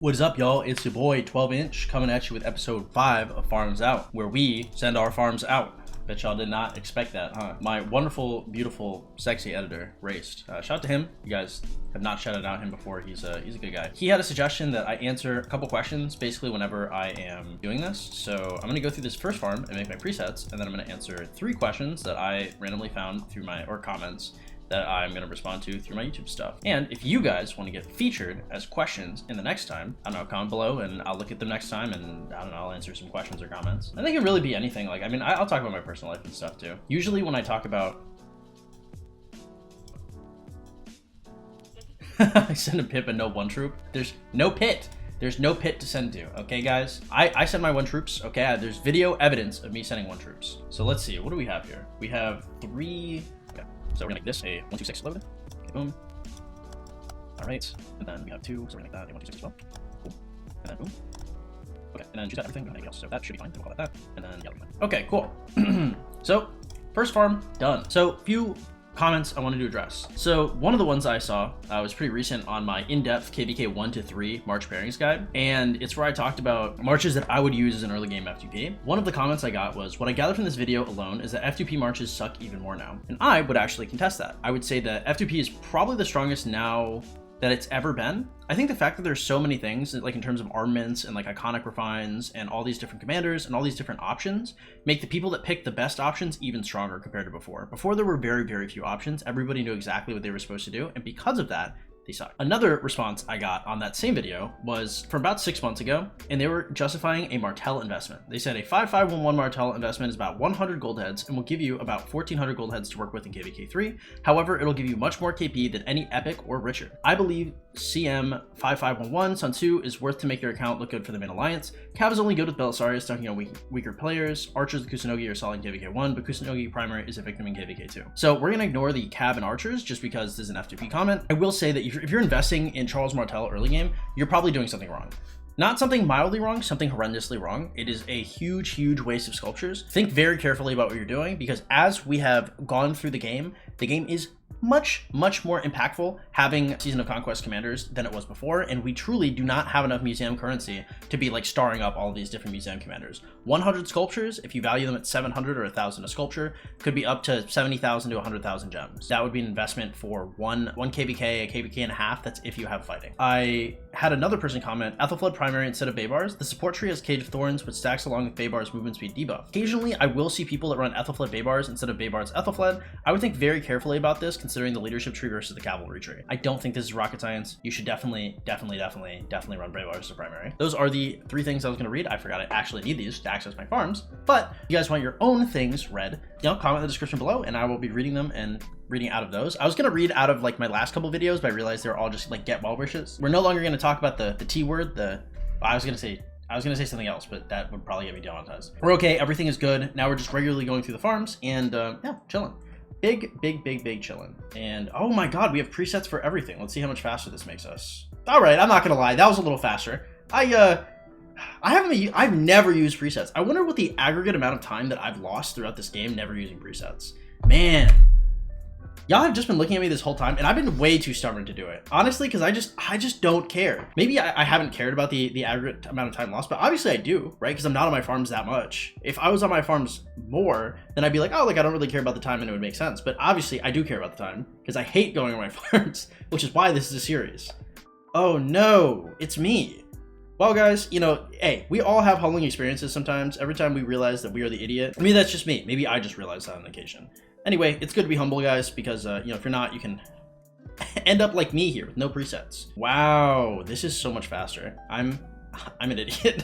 What is up, y'all? It's your boy 12-inch coming at you with episode 5 of Farms Out, where we send our farms out. Bet y'all did not expect that, huh? My wonderful, beautiful, sexy editor, Raced. Shout out to him. You guys have not shouted out him before. He's a good guy. He had a suggestion that I answer a couple questions basically whenever I am doing this. So I'm gonna go through this first farm and make my presets, and then I'm gonna answer 3 questions that I randomly found through my comments that I'm going to respond to through my YouTube stuff. And if you guys want to get featured as questions in the next time, I don't know, comment below and I'll look at them next time and I don't know, I'll answer some questions or comments. And they can really be anything. Like, I mean, I'll talk about my personal life and stuff too. Usually when I talk about I send a pip and no one troop. There's no pit. There's no pit to send to, okay, guys? I send my one troops, okay? There's video evidence of me sending one troops. So let's see, what do we have here? We have 3, okay. So we're gonna make this a 126 load. Okay, boom. All right, and then we have 2, so we're gonna make that a 126 as well. Cool. And then boom. Okay, and then choose that everything, anything else. So that should be fine. We'll call that. And then yeah, we're fine. Okay, cool. So first farm done. So few comments I wanted to address. So one of the ones I saw was pretty recent on my in-depth KVK 1 to 3 March pairings guide, and it's where I talked about marches that I would use as an early game F2P. One of the comments I got was, what I gathered from this video alone is that F2P marches suck even more now, and I would actually contest that. I would say that F2P is probably the strongest now that it's ever been. I think the fact that there's so many things, like in terms of armaments and like iconic refines and all these different commanders and all these different options, make the people that pick the best options even stronger compared to before. Before there were very, very few options. Everybody knew exactly what they were supposed to do, and because of that, they suck. Another response I got on that same video was from about 6 months ago, and they were justifying a Martel investment. They said a 5511 Martel investment is about 100 gold heads and will give you about 1400 gold heads to work with in KVK3. However, it'll give you much more KP than any epic or richer. I believe CM 5511 Sun Tzu is worth to make your account look good for the main alliance. Cav is only good with Belisarius dunking on weaker players. Archers, the Kusunogi are solid in KVK1, but Kusunogi primary is a victim in KVK2. So we're gonna ignore the Cav and Archers just because this is an F2P comment. I will say that if you're investing in Charles Martel early game, you're probably doing something wrong. Not something mildly wrong, something horrendously wrong. It is a huge, huge waste of sculptures. Think very carefully about what you're doing, because as we have gone through the game is much more impactful having Season of Conquest commanders than it was before, and we truly do not have enough museum currency to be like starring up all of these different museum commanders. 100 sculptures, if you value them at 700 or 1,000 a sculpture, could be up to 70,000 to 100,000 gems. That would be an investment for one KVK, a KVK and a half. That's if you have fighting. I had another person comment, Ethelfled primary instead of Baybars. The support tree has Cage of Thorns, which stacks along with Baybar's movement speed debuff. Occasionally, I will see people that run Ethelfled Baybars instead of Baybar's Ethelfled. I would think very carefully about this, considering the leadership tree versus the cavalry tree. I don't think this is rocket science. You should definitely run Baybars as a primary. Those are the 3 things I was going to read. I forgot I actually need these to access my farms, but if you guys want your own things read, comment in the description below and I will be reading them and reading out of those. I was going to read out of like my last couple videos, but I realized they're all just like get well wishes. We're no longer going to talk about the T word, I was going to say something else, but that would probably get me demonetized. We're okay. Everything is good. Now we're just regularly going through the farms and yeah, chilling. Big chilling. And oh my god, we have presets for everything. Let's see how much faster this makes us. All right, I'm not gonna lie, that was a little faster. I've never used presets. I wonder what the aggregate amount of time that I've lost throughout this game never using presets. Man, y'all have just been looking at me this whole time, and I've been way too stubborn to do it. Honestly, because I just don't care. Maybe I haven't cared about the aggregate amount of time lost, but obviously I do, right? Because I'm not on my farms that much. If I was on my farms more, then I'd be like, oh, like I don't really care about the time and it would make sense. But obviously I do care about the time, because I hate going on my farms, which is why this is a series. Oh no, it's me. Well guys, hey, we all have humbling experiences sometimes. Every time we realize that we are the idiot. Maybe that's just me. Maybe I just realized that on occasion. Anyway, it's good to be humble, guys, because, if you're not, you can end up like me here with no presets. Wow, this is so much faster. I'm an idiot.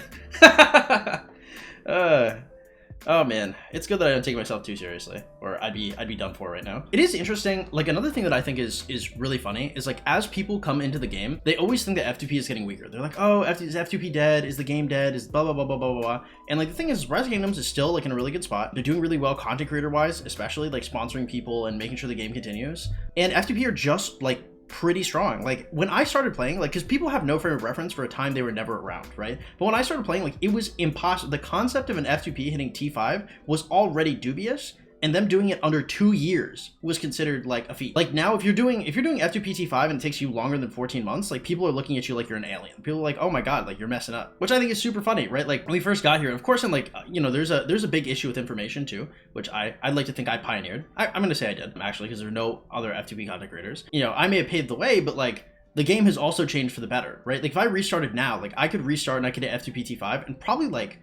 Oh man, it's good that I don't take myself too seriously, or I'd be done for right now. It is interesting, like another thing that I think is really funny is like as people come into the game, they always think that F2P is getting weaker. They're like, oh, is F2P dead? Is the game dead? Is blah blah blah blah blah blah blah. And like the thing is, Rise of Kingdoms is still like in a really good spot. They're doing really well content creator wise, especially like sponsoring people and making sure the game continues. And F2P are just like pretty strong. Like when I started playing, like because people have no frame of reference for a time they were never around, right? But when I started playing, like it was impossible. The concept of an F2P hitting T5 was already dubious, and them doing it under 2 years was considered like a feat. Like now, if you're doing F2PT5 and it takes you longer than 14 months, like people are looking at you like you're an alien. People are like, oh my god, like you're messing up, which I think is super funny, right? Like when we first got here, of course, and like you know, there's a big issue with information too, which I'd like to think I pioneered. I'm gonna say I did actually, because there are no other F2P content creators. You know, I may have paved the way, but like the game has also changed for the better, right? Like if I restarted now, like I could restart and I could hit F2PT5 in probably like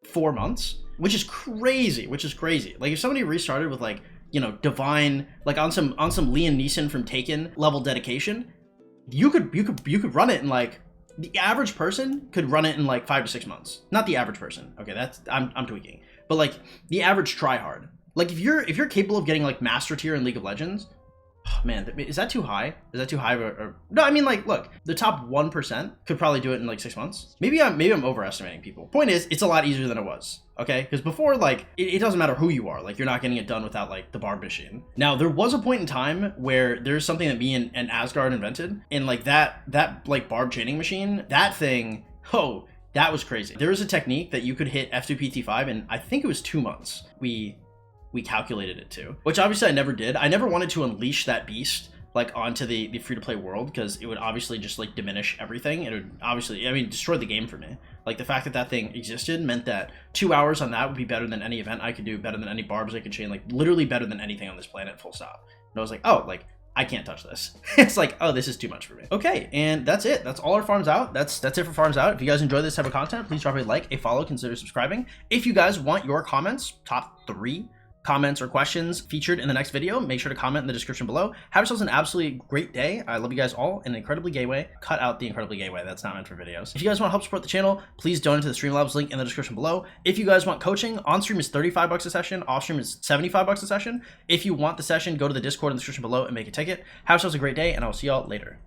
4 months, which is crazy. Like if somebody restarted with like, you know, divine, like on some Liam Neeson from Taken level dedication, you could run it in like, the average person could run it in like 5 to 6 months. Not the average person. Okay, that's I'm tweaking. But like the average tryhard. Like if you're capable of getting like master tier in League of Legends, oh, man, is that too high? Is that too high? Or no, I mean, like, look, the top 1% could probably do it in like 6 months. Maybe I'm overestimating people. Point is, it's a lot easier than it was. Okay, because before, like, it doesn't matter who you are. Like, you're not getting it done without like the barb machine. Now, there was a point in time where there's something that me and Asgard invented, and like that like barb chaining machine, that thing. Oh, that was crazy. There was a technique that you could hit F2PT5 in, I think it was 2 months. We calculated it too, which obviously I never did. I never wanted to unleash that beast like onto the free-to-play world, because it would obviously just like diminish everything. It would obviously, I mean, destroy the game for me. Like the fact that that thing existed meant that 2 hours on that would be better than any event I could do, better than any barbs I could chain, like literally better than anything on this planet, full stop. And I was like, oh, like I can't touch this. It's like, oh, this is too much for me. Okay, and that's it. That's all our farms out. That's it for farms out. If you guys enjoy this type of content, please drop a like, a follow, consider subscribing. If you guys want your comments, top 3 comments or questions featured in the next video, make sure to comment in the description below. Have yourselves an absolutely great day. I love you guys all in an incredibly gay way. Cut out the incredibly gay way. That's not meant for videos. If you guys want to help support the channel, please donate to the Streamlabs link in the description below. If you guys want coaching, on stream is 35 bucks a session, off stream is 75 bucks a session. If you want the session, go to the Discord in the description below and make a ticket. Have yourselves a great day, and I'll see y'all later.